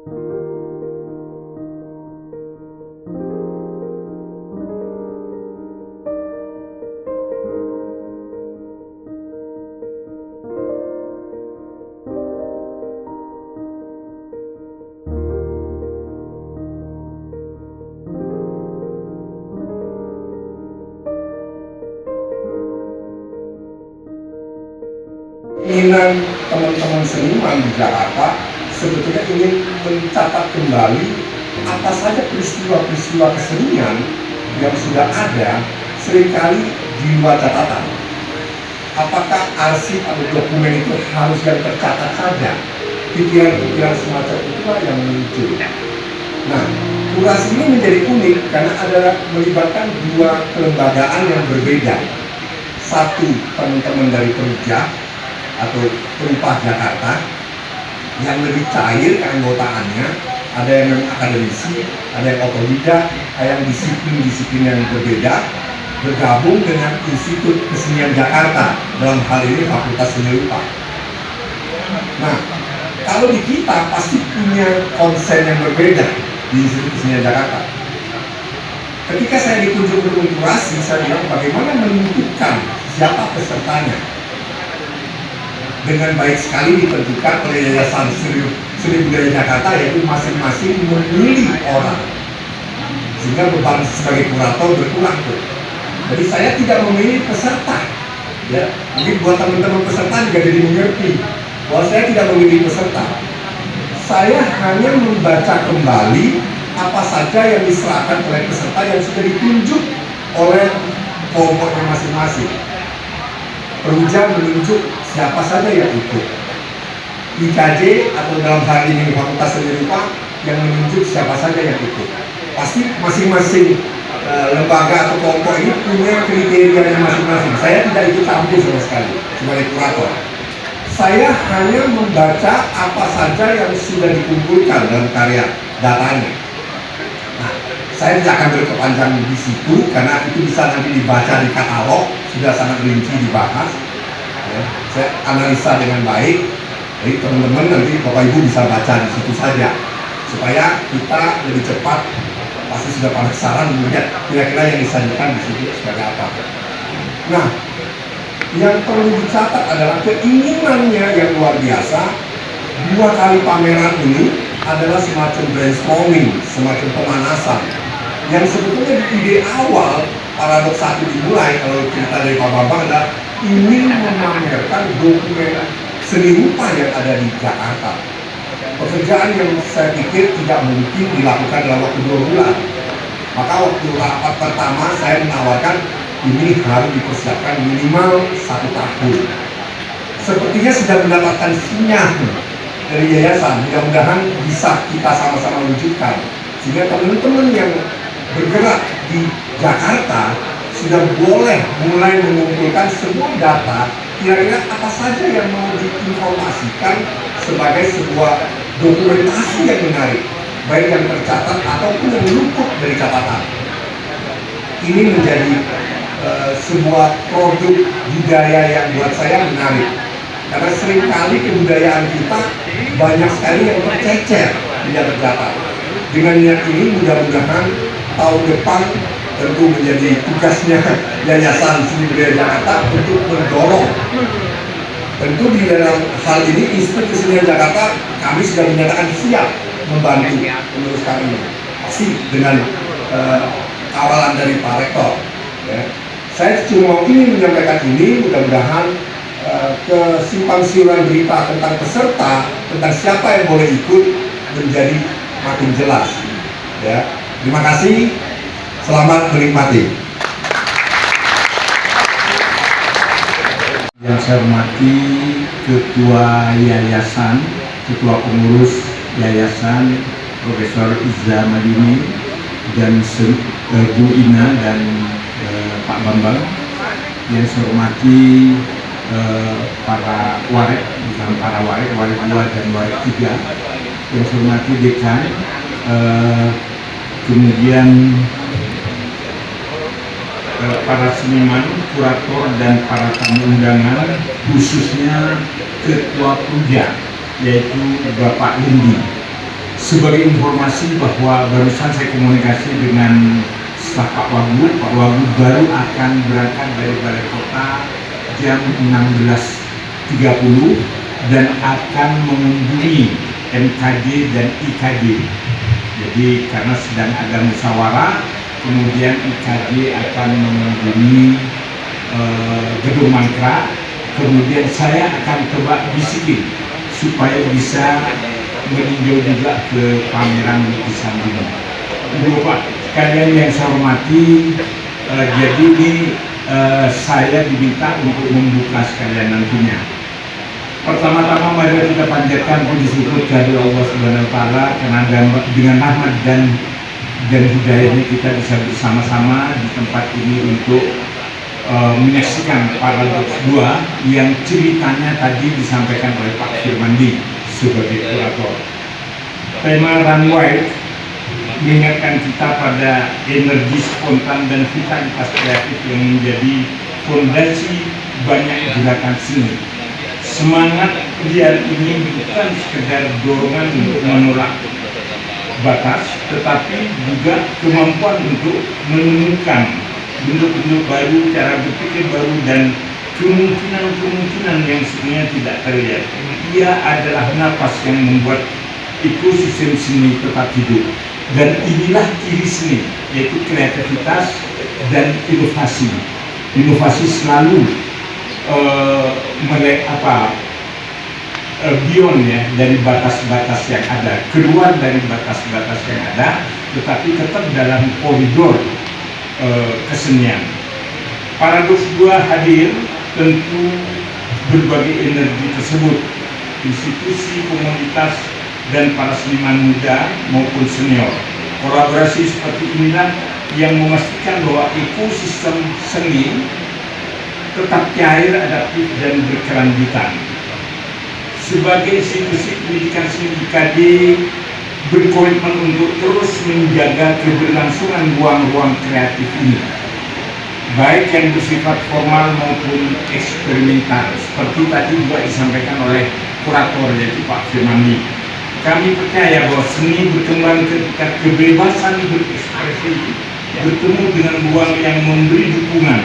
Keinginan teman-teman seniman di Jakarta sebetulnya ingin mencatat kembali apa saja peristiwa-peristiwa kesenian yang sudah ada seringkali di luar catatan. Apakah arsip atau dokumen itu harus yang tercatat saja? Pikiran-pikiran semacam itulah yang muncul. Nah, kurasi ini menjadi unik karena ada melibatkan dua kelembagaan yang berbeda. Satu, teman-teman dari Perujak atau Perumpah Jakarta yang lebih cair keanggotaannya, ada yang akademisi, ada yang otodidak, ada yang disiplin-disiplin yang berbeda, bergabung dengan Institut Kesenian Jakarta, dalam hal ini Fakultas Seni Rupa. Nah, kalau di kita pasti punya konsen yang berbeda di Institut Kesenian Jakarta. Ketika saya ditunjuk untuk kurasi, saya bilang bagaimana menentukan siapa pesertanya. Dengan baik sekali ditentukan oleh Yayasan Seni Budaya Jakarta, yaitu masing-masing memilih orang, sehingga beban sebagai kurator berkurang tuh. Jadi saya tidak memilih peserta, ya. Mungkin buat teman-teman peserta juga jadi mengerti bahwa saya tidak memilih peserta. Saya hanya membaca kembali apa saja yang diserahkan oleh peserta yang sudah ditunjuk oleh kelompoknya masing-masing. Perujak menunjuk siapa saja yang ikut. IKJ atau dalam hal ini Fakultas Seni Rupa yang menunjuk siapa saja yang ikut. Pasti masing-masing lembaga atau kelompok ini punya kriterianya masing-masing. Saya tidak ikut campur sama sekali sebagai kurator. Saya hanya membaca apa saja yang sudah dikumpulkan dalam karya datanya. Nah, saya tidak akan berkepanjang di situ karena itu bisa nanti dibaca di katalog, sudah sangat rinci dibahas. Ya, saya analisa dengan baik. Jadi teman-teman nanti Bapak Ibu bisa baca di situ saja supaya kita lebih cepat. Pasti sudah penasaran melihat kira-kira yang disajikan di situ sebagai apa. Nah, yang perlu dicatat adalah keinginannya yang luar biasa. 2 kali pameran ini adalah semacam brainstorming, semacam pemanasan yang sebetulnya di ide awal paradoks satu dimulai kalau cerita dari Pak Bambang adalah ingin memamerkan dokumen seni rupa yang ada di Jakarta. Pekerjaan yang saya pikir tidak mungkin dilakukan dalam waktu 2 bulan. Maka waktu rapat pertama saya menawarkan ini harus dipersiapkan minimal 1 tahun. Sepertinya sudah mendapatkan sinyal dari yayasan, mudah-mudahan bisa kita sama-sama wujudkan. Sehingga teman-teman yang bergerak di Jakarta sudah boleh mulai mengumpulkan semua data kira-kira apa saja yang mau diinformasikan sebagai sebuah dokumentasi yang menarik, baik yang tercatat ataupun yang luput dari catatan. Ini menjadi sebuah produk budaya yang buat saya menarik, karena seringkali kebudayaan kita banyak sekali yang tercecer, tidak tercatat. Dengan niat ini mudah-mudahan tahun depan tentu menjadi tugasnya Yayasan Seni Budaya Jakarta untuk mendorong. Tentu di dalam hal ini Institut Kesenian Jakarta kami sudah menyatakan siap membantu meneruskan ini, pasti dengan kawalan dari Pak Rektor. Ya. Saya cuma ingin menyampaikan ini, mudah-mudahan kesimpang siuran berita tentang peserta, tentang siapa yang boleh ikut menjadi makin jelas. Ya. Terima kasih, selamat menikmati. Yang saya hormati Ketua Yayasan, Ketua Pengurus Yayasan Profesor Izza Madini dan Bu Ina dan Pak Bambang. Yang saya hormati para warik, bukan para warik 2 dan warik 3. Yang saya hormati dekan, kemudian para seniman, kurator, dan para tamu undangan, khususnya Ketua Perujak, yaitu Bapak Lendi. Sebagai informasi bahwa barusan saya komunikasi dengan staf Pak Wagub baru akan berangkat dari Balai Kota jam 16.30 dan akan mengunjungi MKD dan IKD. Jadi karena sedang ada musyawarah, kemudian IKD akan mengunjungi Gedung Mangkrak, kemudian saya akan coba bisikin supaya bisa meninjau juga ke pameran lukisan ini. Bapak sekalian yang saya hormati, jadi ini saya diminta untuk membuka sekalian nantinya. Pertama-tama mari kita panjatkan puji syukur kepada Allah Subhanahu wa taala karena dengan rahmat dan hidayahnya kita bisa bersama-sama di tempat ini untuk menyaksikan Paradoks 2 yang ceritanya tadi disampaikan oleh Pak Firmandi sebagai kurator. Tema Run Wild mengingatkan kita pada energi spontan dan vitalitas kreatif yang menjadi fondasi banyak gerakan seni. Semangat liar ini bukan sekedar dorongan untuk menolak batas, tetapi juga kemampuan untuk menemukan bentuk-bentuk baru, cara berpikir baru, dan kemungkinan-kemungkinan yang sebenarnya tidak terlihat. Ia adalah napas yang membuat ekosistem seni tetap hidup. Dan inilah ciri seni, yaitu kreativitas dan inovasi. Inovasi selalu beyond ya, dari batas-batas yang ada, keluar dari batas-batas yang ada, tetapi tetap dalam koridor kesenian. Paradoks 2 hadir tentu berbagai energi tersebut, institusi, komunitas, dan para seniman muda maupun senior. Kolaborasi seperti inilah yang memastikan bahwa ekosistem seni tetap cair, adaptif, dan berkelanjutan. Sebagai institusi pendidikan seni, IKD berkomitmen untuk terus menjaga keberlangsungan ruang-ruang kreatif ini, baik yang bersifat formal maupun eksperimental, seperti tadi juga disampaikan oleh kurator yaitu Pak Firmandi. Kami percaya bahwa seni berkembang ketika kebebasan berekspresi bertemu dengan ruang yang memberi dukungan,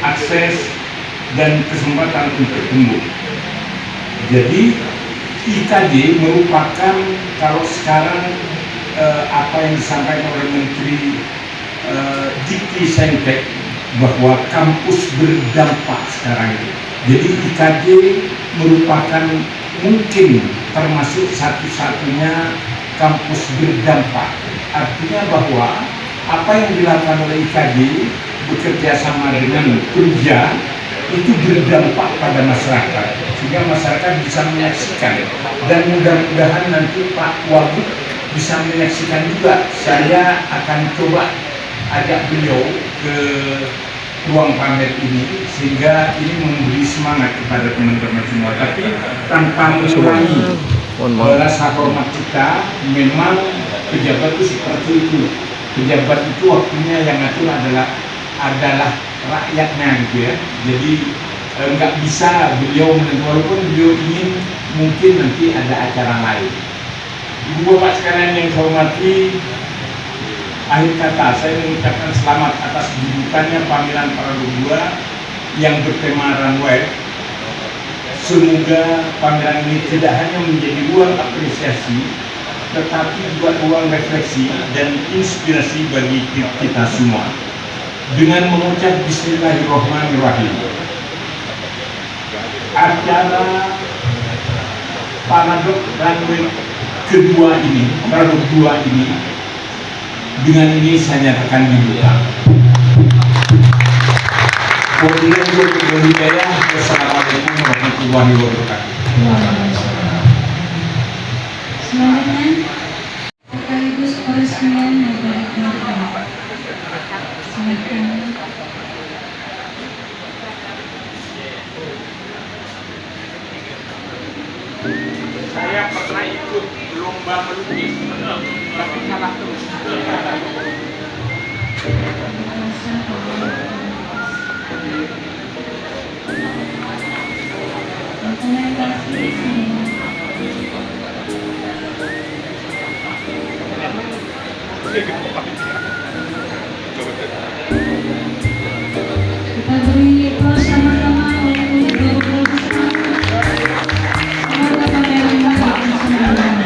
akses, dan kesempatan untuk tumbuh. Jadi IKD merupakan, kalau sekarang apa yang disampaikan oleh Menteri Dikti Saintek, bahwa kampus berdampak sekarang ini. Jadi IKD merupakan mungkin termasuk satu-satunya kampus berdampak. Artinya bahwa apa yang dilakukan oleh IKD bekerja sama dengan kerja itu berdampak pada masyarakat, sehingga masyarakat bisa menyaksikan, dan mudah-mudahan nanti Pak Wagub bisa menyaksikan juga. Saya akan coba ajak beliau ke ruang pamer ini, sehingga ini memberi semangat kepada teman-teman semua, tapi tanpa mengurangi rasa hormat kita. Memang pejabat itu seperti itu, pejabat itu waktunya yang ngatur adalah rakyatnya gitu ya. Jadi nggak bisa beliau menentukan, walaupun beliau ingin mungkin nanti ada acara lain. Ibu bapak sekalian yang saya hormati, akhir kata saya mengucapkan selamat atas dibukanya pameran Paradoks 2 yang bertema Run Wild. Semoga pameran ini tidak hanya menjadi ruang apresiasi, tetapi juga ruang refleksi dan inspirasi bagi kita semua. Dengan mengucap Bismillahirrahmanirrahim, acara Paradoks Run Wild kedua ini, Paradoks 2 ini, dengan ini saya nyatakan dibuka. Wabillahi hidayah. Wassalamualaikum warahmatullahi wabarakatuh. Selanjutnya, sekaligus peresmian Nagara. Silakan. Saya pernah ikut lomba melukis, tapi kalah terus. Kita beri aplaus sama-sama untuk Bapak Rusman. Semoga pangeran baik bersama-sama.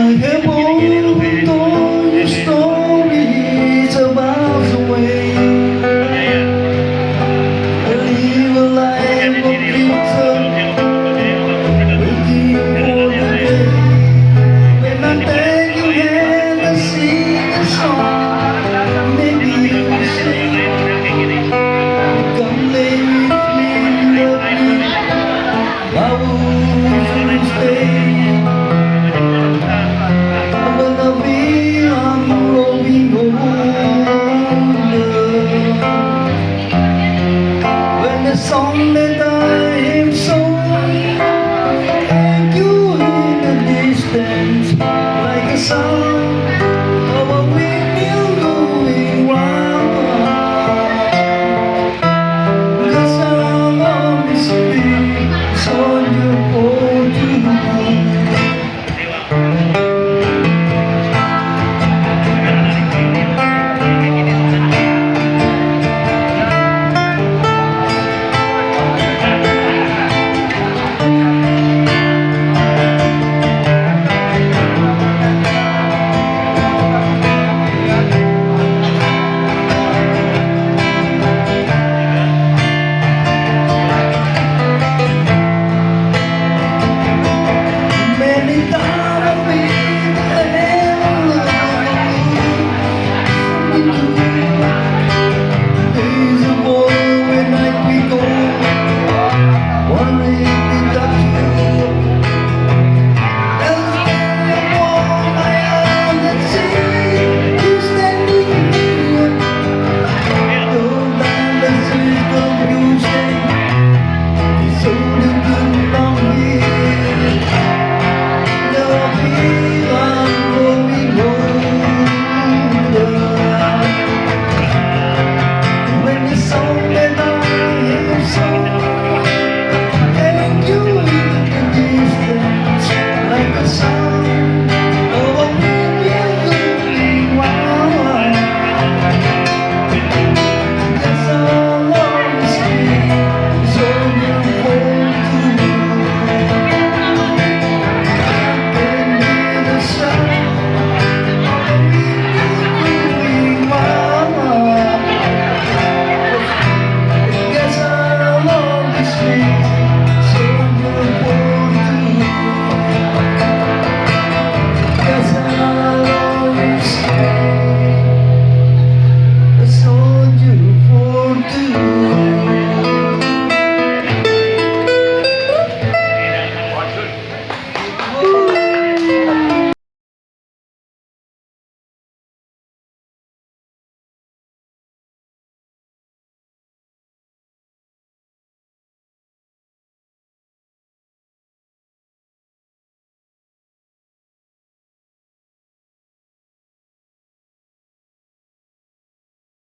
menghebohkan